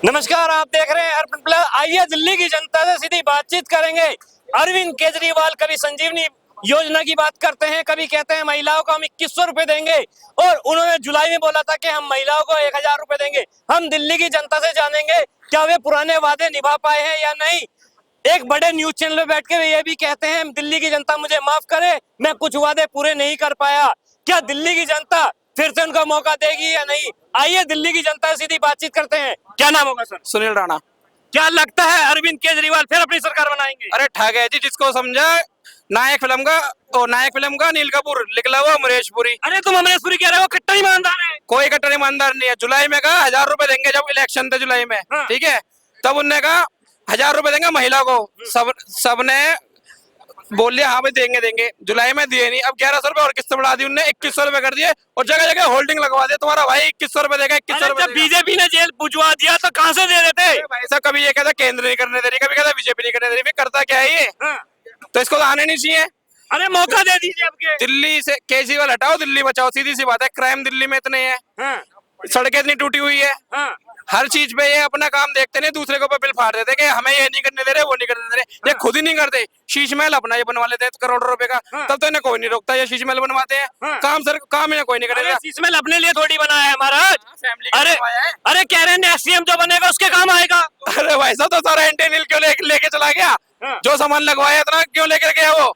नमस्कार, आप देख रहे हैं अर्पण प्लस। आइए दिल्ली की जनता से सीधी बातचीत करेंगे। अरविंद केजरीवाल कभी संजीवनी योजना की बात करते हैं, कभी कहते हैं महिलाओं को हम 2100 रुपए देंगे, और उन्होंने जुलाई में बोला था कि हम महिलाओं को 1000 रुपए देंगे। हम दिल्ली की जनता से जानेंगे क्या वे पुराने वादे निभा पाए हैं या नहीं। एक बड़े न्यूज चैनल पे बैठ के वे ये भी कहते हैं दिल्ली की जनता मुझे माफ करे, मैं कुछ वादे पूरे नहीं कर पाया। क्या दिल्ली की जनता फिर से उनको मौका देगी या नहीं? आइए दिल्ली की जनता से सीधी बातचीत करते हैं। क्या नाम होगा सर? सुनील राणा। क्या लगता है अरविंद केजरीवाल फिर अपनी सरकार बनाएंगे? अरे ठग है जी, जिसको समझा नायक फिल्म का नील कपूर निकला हुआ अमरीश पुरी। अरे तुम अमरीश पुरी कह रहे हो, कट्टर ईमानदार है। कोई कट्टर ईमानदार नहीं है। जुलाई में कहा 1000 रुपए देंगे, जब इलेक्शन थे जुलाई में, हाँ। ठीक है, तब उनने कहा 1000 रुपए देंगे महिला को। सबने बोल लिया हाँ भाई देंगे देंगे, जुलाई में दिए नहीं। अब 1100 रुपए और किस्त बढ़ा दी उनने, 2100 रुपए कर दिए, और जगह जगह होल्डिंग लगवा दिया, तुम्हारा भाई 2100 रुपए देगा, 2100 रुपए। जब बीजेपी ने जेल बुझवा दिया तो कहां से दे देते? भाई साहब, कभी ये कहता केंद्र नहीं करने दे रही, कभी कहता बीजेपी नहीं करने दे रही, फिर करता क्या है ये? हाँ। तो इसको तो आने नहीं चाहिए। अरे मौका दे दीजिए आपके। दिल्ली से केजरीवाल हटाओ, दिल्ली बचाओ, सीधी सी बात है। क्राइम दिल्ली में इतने हैं, हाँ। सड़कें इतनी टूटी हुई है, हाँ। हर चीज पे ये अपना काम देखते नहीं, दूसरे के ऊपर बिल फाड़ देते कि हमें ये नहीं करने दे रहे, वो नहीं करने दे रहे। ये खुद ही नहीं करते। शीश महल अपना ये बनवा लेते हैं करोड़ों रुपए का, तब तो इन्हें कोई नहीं रोकता। ये शीश महल बनवाते हैं, काम इन्हें कोई नहीं अरे करेगा। शीश अपने लिए थोड़ी बनाया है महाराज। अरे अरे कह रहे हैं एसडीएम जो बनेगा उसके काम आएगा। अरे भाई साहब, तो सारा एंटीनिल क्यों लेके चला गया? जो सामान लगवाया इतना क्यों लेकर गया वो?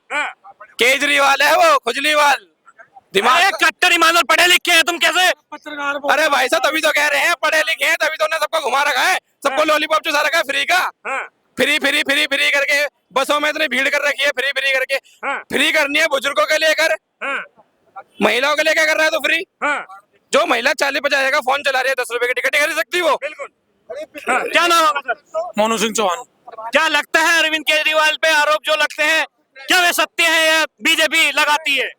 केजरीवाल है वो, खुजलीवाल दिमाग। कट्टर ईमानदार पढ़े लिखे हैं, तुम कैसे पत्रकार? अरे भाई साहब, तभी तो कह रहे हैं पढ़े लिखे हैं, तभी तो उन्हें सबको घुमा रखा है, सबको लॉलीपॉप चुसा रखा है फ्री का। फ्री फ्री फ्री फ्री करके बसों में इतनी भीड़ कर रखी है, फ्री फ्री करके। फ्री करनी है बुजुर्गों के लिए कर, महिलाओं के लिए क्या कर रहा है? तो फ्री। जो महिला 40-50 का फोन चला रही है, 10 रुपए की टिकट खरीद सकती वो। क्या नाम होगा सर? मोनू सिंह चौहान। क्या लगता है अरविंद केजरीवाल पे आरोप जो लगते हैं, क्या वे सत्य है या बीजेपी लगाती है?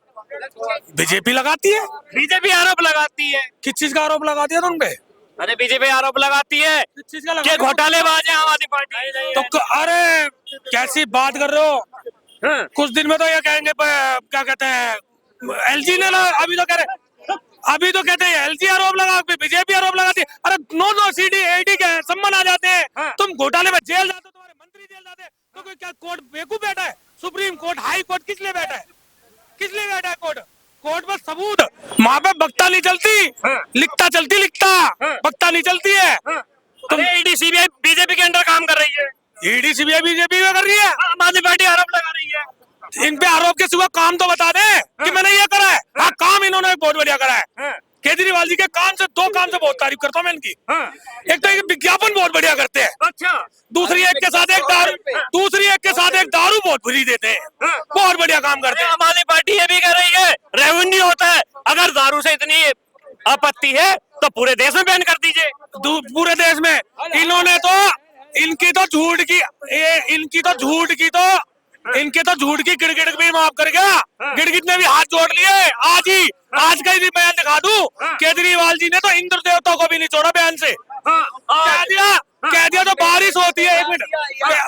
बीजेपी लगाती है। बीजेपी आरोप लगाती है। किस चीज का आरोप लगाती है तुम पे? अरे बीजेपी आरोप लगाती है किस चीज का कि घोटालेबाज है आम आदमी पार्टी। तो अरे कैसी बात कर रहे हो? कुछ दिन में तो ये कहेंगे क्या कहते हैं, एलजी ने अभी तो कह रहे, अभी तो कहते हैं एलजी आरोप लगा, बीजेपी आरोप लगाती है। अरे नो सीडी एडी के सम्मान आ जाते हैं। तुम घोटाले में जेल जाते हो, तुम्हारे मंत्री जेल जाते हैं, तो कोई क्या कोर्ट बेवकूफ बैठा है? सुप्रीम कोर्ट, हाई कोर्ट किस लिए बैठा है? किस लिए बैठा है कोर्ट? कोर्ट पर सबूत, वहां पे बक्ता नहीं चलती, लिखता बक्ता नहीं चलती है। तुम ईडी सीबीआई बीजेपी के अंडर काम कर रही है। ईडी सीबीआई बीजेपी में कर रही है, आम आदमी पार्टी आरोप लगा रही है। इन पे आरोप के सिवा काम तो बता दे कि मैंने ये करा है। हाँ, काम इन्होंने बहुत बढ़िया करा है। केजरीवाल जी के काम से, दो काम से बहुत तारीफ करता हूँ मैं इनकी। एक तो विज्ञापन बहुत बढ़िया करते हैं, अच्छा। दूसरी एक के साथ एक दारू बहुत बुरी देते हैं। बहुत बढ़िया काम करते हैं। आम आदमी पार्टी ये भी कह रही है रेवेन्यू होता है, अगर दारू से इतनी आपत्ति है तो पूरे देश में बैन कर दीजिए। पूरे देश में इन्होंने तो इनकी तो झूठ की गिड़गिड़ भी माफ कर गया। गिड़गिड़ ने भी हाथ जोड़ लिए। आज का ही बयान दिखा दूं, केजरीवाल जी ने तो इंद्र देवताओं को भी नहीं छोड़ा बयान से। कह दिया तो बारिश होती है, 1 मिनट,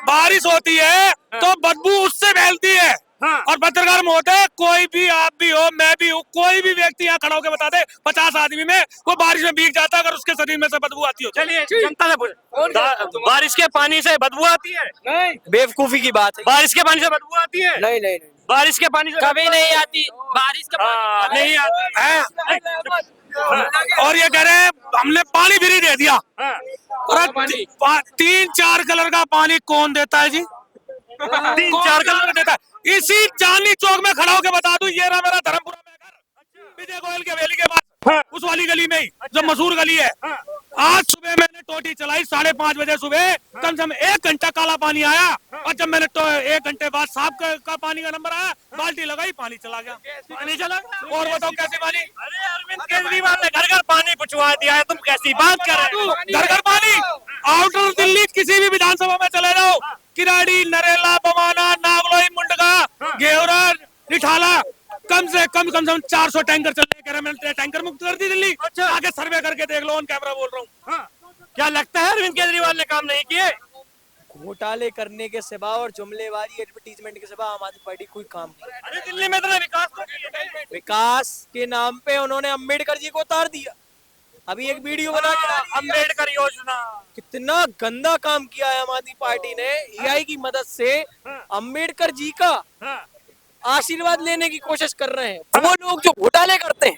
बारिश होती है तो बदबू उससे फैलती है। और पत्रकार महोदय, कोई भी, आप भी हो, मैं भी हूँ, कोई भी व्यक्ति यहाँ खड़ा होकर बता दे 50 आदमी में वो बारिश में भीग जाता है अगर उसके शरीर में से बदबू आती हो। चलिए जनता से पूछे, बारिश के पानी से बदबू आती है? नहीं, बेवकूफी की बात है। बारिश के पानी से बदबू आती है? नहीं नहीं नहीं, बारिश के पानी से कभी नहीं आती बारिश का पानी। नहीं आती है। और ये कह रहे हैं हमने पानी फ्री दे दिया। और 3-4 कलर का पानी कौन देता है जी? 3-4 कलर देता है। इसी चांदनी चौक में खड़ा होकर बता दूं, ये रहा मेरा धर्मपुरा में घर, विजय गोयल के हवेली के पास, उस वाली गली में ही, जो मशहूर गली है। आज सुबह मैंने टोटी चलाई 5:30 बजे सुबह, कम से कम 1 घंटा काला पानी आया, और जब मैंने 1 घंटे बाद साफ का पानी का नंबर आया, बाल्टी लगाई, पानी चला गया। पानी चला। और बताओ कैसी पानी? अरे अरविंद केजरीवाल ने घर घर पानी पहुंचवा दिया है, तुम कैसी बात कर रहे हो? घर घर पानी। आउटर दिल्ली किसी भी विधानसभा में चले जाओ, किराड़ी, नरेला, बवाना, नागलोई, मुंडका, घेवरा, निठाला, कम से कम 400 टैंकर चल रहे हैं। मैंने टैंकर मुक्त कर दी दिल्ली। अच्छा, आगे सर्वे करके देख लो, ऑन कैमरा बोल रहा हूँ। क्या लगता है अरविंद केजरीवाल ने काम नहीं किए? घोटाले करने के सिवा और जुमलेबाजी एडवर्टीजमेंट के सिवा आम आदमी पार्टी कोई काम नहीं। अरे दिल्ली में इतना विकास तो किया है। विकास के नाम पे उन्होंने अम्बेडकर जी को उतार दिया। अभी एक वीडियो बना के डाली है। अम्बेडकर योजना। कितना गंदा काम किया है आम आदमी पार्टी ने एआई की मदद से। अम्बेडकर जी का आशीर्वाद लेने की कोशिश कर रहे हैं वो लोग जो घोटाले करते हैं,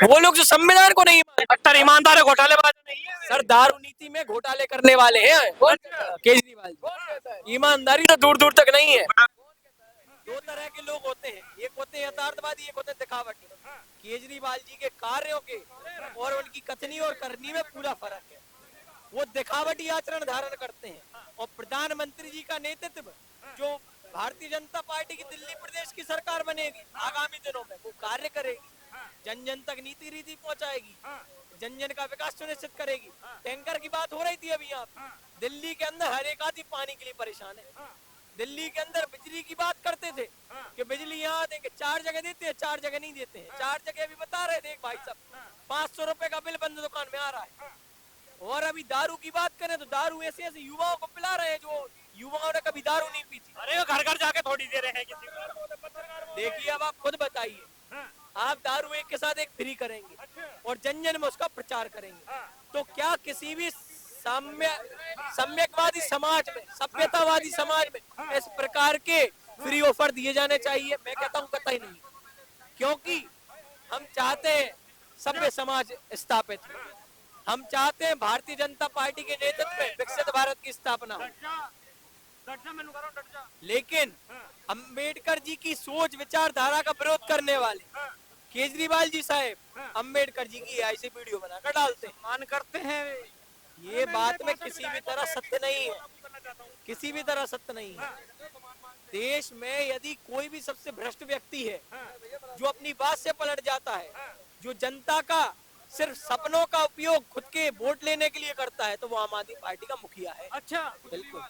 वो लोग जो संविधान को नहीं मानते। कट्टर ईमानदार है, घोटालेबाज नहीं है। सर दारू नीति में घोटाले करने वाले हैं केजरीवाल जी। ईमानदारी तो दूर दूर तक नहीं है। दो तरह के लोग होते हैं, एक होते हैं यथार्थवादी, एक होते हैं दिखावटी। केजरीवाल जी के कार्यों के और उनकी कथनी और करनी में पूरा फर्क है। वो दिखावटी आचरण धारण करते हैं और प्रधानमंत्री जी का नेतृत्व जो भारतीय जनता पार्टी की दिल्ली प्रदेश की सरकार बनेगी आगामी दिनों में, वो कार्य करेगी, जन जन तक नीति रीति पहुंचाएगी, जन जन का विकास सुनिश्चित करेगी। टैंकर की बात हो रही थी अभी यहाँ पे। दिल्ली के अंदर हर एक आदमी पानी के लिए परेशान है। दिल्ली के अंदर बिजली की बात करते थे कि बिजली यहाँ देंगे, 4 जगह देते हैं, 4 जगह नहीं देते हैं। 4 जगह अभी बता रहे थे एक भाई साहब, 500 रुपए का बिल बंद दुकान में आ रहा है। और अभी दारू की बात करें तो दारू ऐसे ऐसे युवाओं को पिला रहे हैं जो युवाओं ने कभी दारू नहीं पी थी। अरे वो घर घर जाके थोड़ी दे रहे हैं किसी को। देखिए अब आप खुद बताइए, आप दारू एक के साथ एक फ्री करेंगे और जन जन में उसका प्रचार करेंगे, तो क्या किसी भी सम्यकवादी समाज में, सभ्यतावादी समाज में इस प्रकार के फ्री ऑफर दिए जाने चाहिए? मैं कहता हूँ कतई नहीं, क्योंकि हम चाहते हैं सभ्य समाज स्थापित हो। हम चाहते हैं भारतीय जनता पार्टी के नेतृत्व में विकसित भारत की स्थापना हो। लेकिन अंबेडकर जी की सोच विचारधारा का विरोध करने वाले केजरीवाल जी साहब अंबेडकर जी की ऐसी वीडियो बनाकर डालते हैं, मान करते हैं। ये बात में किसी भी तरह सत्य नहीं है, किसी भी तरह सत्य नहीं है। देश में यदि कोई भी सबसे भ्रष्ट व्यक्ति है जो अपनी बात से पलट जाता है, जो जनता का सिर्फ सपनों का उपयोग खुद के वोट लेने के लिए करता है, तो वो आम आदमी पार्टी का मुखिया है। अच्छा, बिल्कुल।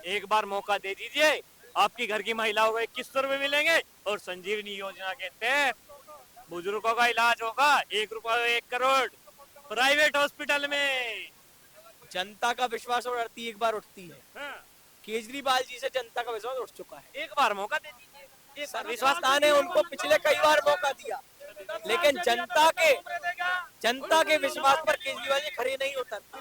एक बार मौका दे दीजिए, आपकी घर की महिलाओं को 2100 रुपए मिलेंगे और संजीवनी योजना के तहत बुजुर्गों का इलाज होगा 1 रुपए 1 करोड़ प्राइवेट हॉस्पिटल में। जनता का विश्वास और अड़ती एक बार उठती है। केजरीवाल जी से जनता का विश्वास उठ चुका है। एक बार मौका दे दीजिए। सर विश्वास ने उनको पिछले कई बार मौका दिया, लेकिन जनता के विश्वास पर केजरीवाल जी खड़े नहीं उतरते।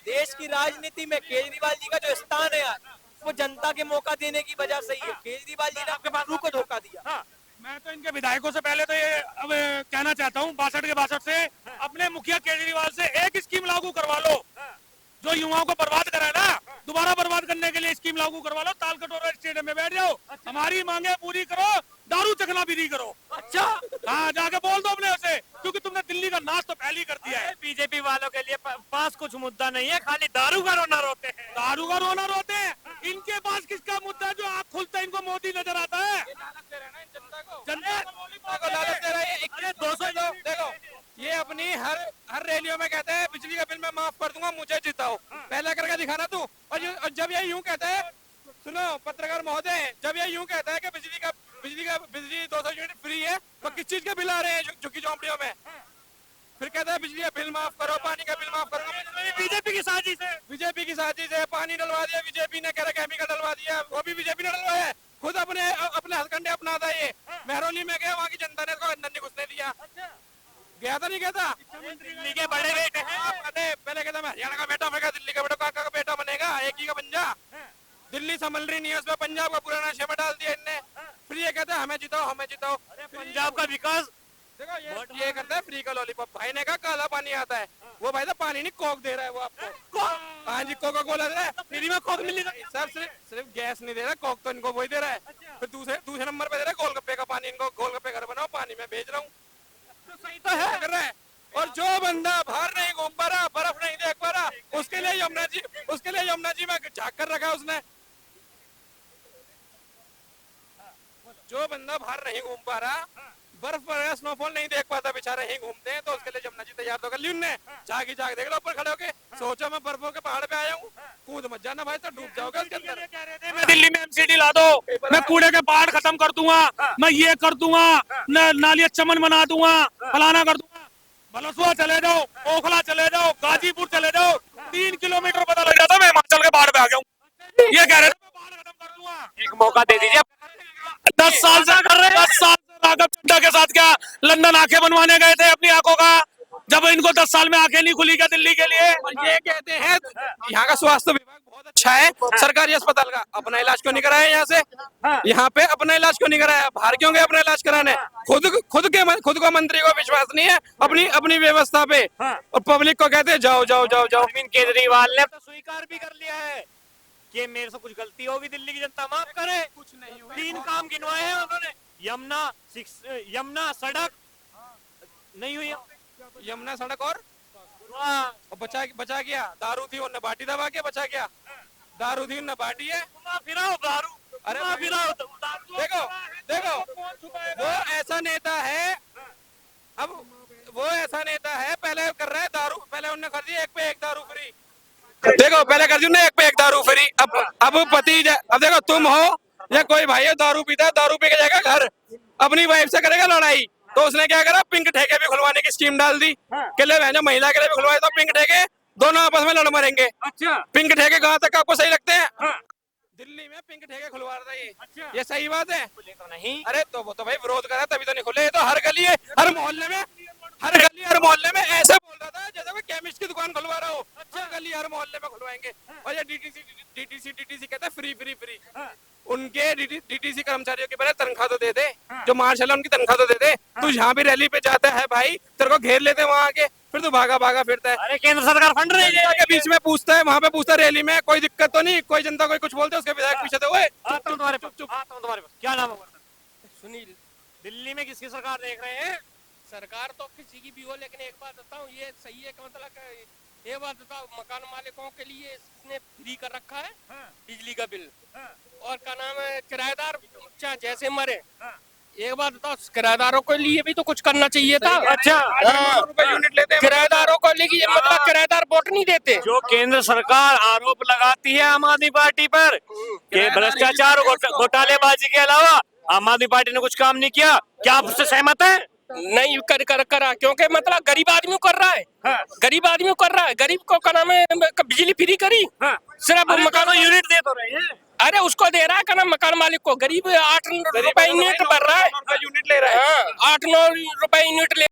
देश की राजनीति में केजरीवाल जी का जो स्थान है आज, वो जनता के मौका देने की वजह से ही है। केजरीवाल जी ने आपके पास को धोखा दिया। मैं तो इनके विधायकों से पहले तो ये अब कहना चाहता हूँ 62 के 62 से अपने मुखिया केजरीवाल से एक स्कीम लागू करवा लो जो युवाओं को बर्बाद करा है ना, दोबारा बर्बाद करने के लिए स्कीम लागू करवा लो। ताल कटोरा स्टेडियम में बैठ जाओ, हमारी मांगे पूरी करो, दारू चखना भी नहीं करो। अच्छा, हाँ जाके बोल दो अपने उसे, क्योंकि तुमने दिल्ली का नाश तो पहले ही कर दिया है। बीजेपी वालों के लिए पास कुछ मुद्दा नहीं है, खाली दारू का रोना रोते हैं। दारू का रोना रोते हैं। इनके पास किसका मुद्दा है जो आँख खुलता है इनको मोदी नजर आता है? जनता को लालच दे रहे हैं। 200 देखो, ये अपनी हर रैलियों में कहते हैं बिजली का बिल मैं माफ कर दूंगा, मुझे जिताओ। पहले करके दिखाना तू। और जब ये यूं कहता है, सुनो पत्रकार महोदय, जब ये यूं कहता है कि बिजली 200 यूनिट फ्री है, तो किस चीज के बिल आ रहे हैं झुग्गी झोंपड़ियों में? फिर कहता है बिजली का बिल माफ करो, पानी का बिल माफ करो। बीजेपी की साजिश है। बीजेपी की साजिश है। पानी डलवा दिया बीजेपी ने, कह रहा केमिकल डलवा दिया, वो भी बीजेपी ने डलवाया। खुद अपने हथकंडे अपनाता है। ये मेहरौली में गया, वहाँ की जनता ने इसको अंदर नहीं घुसने दिया। गया था नहीं कहता? दिल्ली के बड़े बेटे हैं। पहले कहता मैं हरियाणा का बेटा, मैं कहा दिल्ली का बेटा का बेटा बनेगा, एक ही का बन जा। दिल्ली संभल रही नहीं है, उसमें पंजाब का पूरा नशे में डाल दिया इनने। फिर ये कहता है हमें जिताओ, हमें जिताओ। पंजाब का विकास देखो ये करता है फ्री का लॉलीपॉप। भाई ने कहा काला पानी आता है, वो भाई तो पानी नहीं कोक दे रहा है वो आपको। हाँ जी, कोका कोला दे रहा है। फ्री में कोक मिली सर सिर्फ गैस नहीं दे रहा, कोक तो इनको वही दे रहा है। फिर दूसरे नंबर पे दे रहा है गोलगप्पे का पानी। इनको गोलगप्पे घर बनाओ, पानी में भेज रहा हूँ। सही तो है कर रहा है। और जो बंदा बाहर नहीं घूम पा रहा, बर्फ नहीं देख पा रहा, उसके लिए यमुना जी में झाँक कर रखा है उसने। जो बंदा बाहर नहीं घूम पा रहा, बर्फ पर स्नोफॉल नहीं देख पाता, बेचारे ही घूमते हैं, तो उसके लिए यमुना जी तैयार तो कर ली उनने। झाँकी झाँक देख लो ऊपर खड़े होके, सोचो मैं बर्फों के पहाड़ पे आया हूँ, कूद मत जाना भाई, तो डूब जाओगे उसके अंदर। मैं दिल्ली में एमसीडी ला दो, मैं कूड़े के पहाड़ खत्म कर दूंगा, मैं ये कर दूंगा, नालिया चमन बना दूंगा, फलाना कर दूंगा। बलसुआ चले जाओ, ओखला चले जाओ, गाजीपुर चले जाओ, 3 किलोमीटर पता लग जाता मैं हिमाचल के पहाड़ पे आ गया हूँ। ये कह रहे थे मैं पहाड़ खत्म कर दूंगा। एक मौका दे दीजिए। 10 साल से कर रहे हैं। 10 साल से राघव चड्ढा के साथ क्या लंदन आंखें बनवाने गए थे अपनी आंखों का, जब इनको को 10 साल में आंखें नहीं खुली क्या दिल्ली के लिए? और ये कहते हैं यहाँ का स्वास्थ्य विभाग बहुत अच्छा है, सरकारी अस्पताल का अपना इलाज क्यों नहीं कराया यहाँ से? यहाँ पे अपना इलाज क्यों नहीं कराया? बाहर क्यों गए अपना इलाज कराने? खुद को मंत्री को विश्वास नहीं है अपनी व्यवस्था पे, और पब्लिक को कहते हैं जाओ जाओ जाओ जाओ। अरविंद केजरीवाल ने तो स्वीकार भी कर लिया है कि मेरे से कुछ गलती होगी, दिल्ली की जनता माफ करे। कुछ नहीं हुआ, 3 काम गिनवाए हैं उन्होंने। यमुना सड़क नहीं हुई, यमुना सड़क और बचा गया दारू थी उन्हें बाटी दबा के बचा गया, दारू थी उन्हें बाटी है। फिराओ दारू, अरे फिराओ देखो वो ऐसा नेता है, अब वो ऐसा नेता है, पहले कर रहा है दारू, पहले उन्होंने कर दी 1 पे 1 दारू फ्री। देखो पहले कर दी उन्होंने 1 पे 1 दारू फ्री। अब अब देखो तुम हो या कोई भाई हो दारू पीता है, दारू पी के जाएगा घर, अपनी वाइफ से करेगा लड़ाई, तो उसने क्या करा, पिंक ठेके भी खुलवाने की स्कीम डाल दी कि ले बहन महिला के लिए भी खुलवाए, तो पिंक ठेके दोनों आपस में लड़ मरेंगे। अच्छा, पिंक ठेके कहाँ तक आपको सही लगते हैं? दिल्ली में पिंक ठेके खुलवा रहा है अच्छा। ये सही बात है? तो नहीं, अरे तो वो तो भाई विरोध करा तभी तो नहीं खुले। ये तो हर गली है, हर मोहल्ले में ऐसे बोल रहा था जैसे कोई केमिस्ट की दुकान खुलवा रहा हो। हर गली हर मोहल्ले में खुलवाएंगे। और ये डीटीसी कहता है फ्री फ्री फ्री। उनके डीटीसी कर्मचारियों के पहले तनख्वाह तो दे दे, जो मार्शल है उनकी तनख्वाह तो दे दे। तू यहाँ भी रैली पे जाता है भाई, तेरे को घेर लेते हैं वहाँ आके, फिर तू भागा फिरता है। अरे केंद्र सरकार फंड नहीं दे के बीच में पूछता है, वहाँ पे पूछता है रैली में, कोई दिक्कत तो नहीं, कोई जनता कोई कुछ बोलते है उसके विधायक पीछे तो हुए। आता हूं तुम्हारे पास, आता हूं तुम्हारे पास। क्या नाम है? सुनील। दिल्ली में किसकी सरकार देख रहे हैं? सरकार तो किसी की भी हो, लेकिन एक बात बताऊं, ये सही है कि मतलब ये बात बताओ, मकान मालिकों के लिए इसने फ्री कर रखा है बिजली का बिल, और क्या नाम है, किराएदार चाहे जैसे मरे। एक बात बताओ, किराएदारों के लिए भी तो कुछ करना चाहिए था। अच्छा, यूनिट लेते हैं किराएदारों को लेके मतलब किराएदार वोट नहीं देते। जो केंद्र सरकार आरोप लगाती है आम आदमी पार्टी पर कि भ्रष्टाचार और घोटालेबाजी के अलावा आम आदमी पार्टी ने कुछ काम नहीं किया, क्या आप उससे सहमत हैं? नहीं करा, क्योंकि मतलब गरीब आदमी को कर रहा है, गरीब आदमी को कर रहा है, गरीब को क्या नाम है बिजली फ्री करी, सिर्फ मकान यूनिट दे तो रहे हैं। अरे उसको दे रहा है क्या नाम, मकान मालिक को। गरीब 8 रुपए यूनिट भर रहा है, यूनिट ले रहा है। 8-9 रुपए यूनिट ले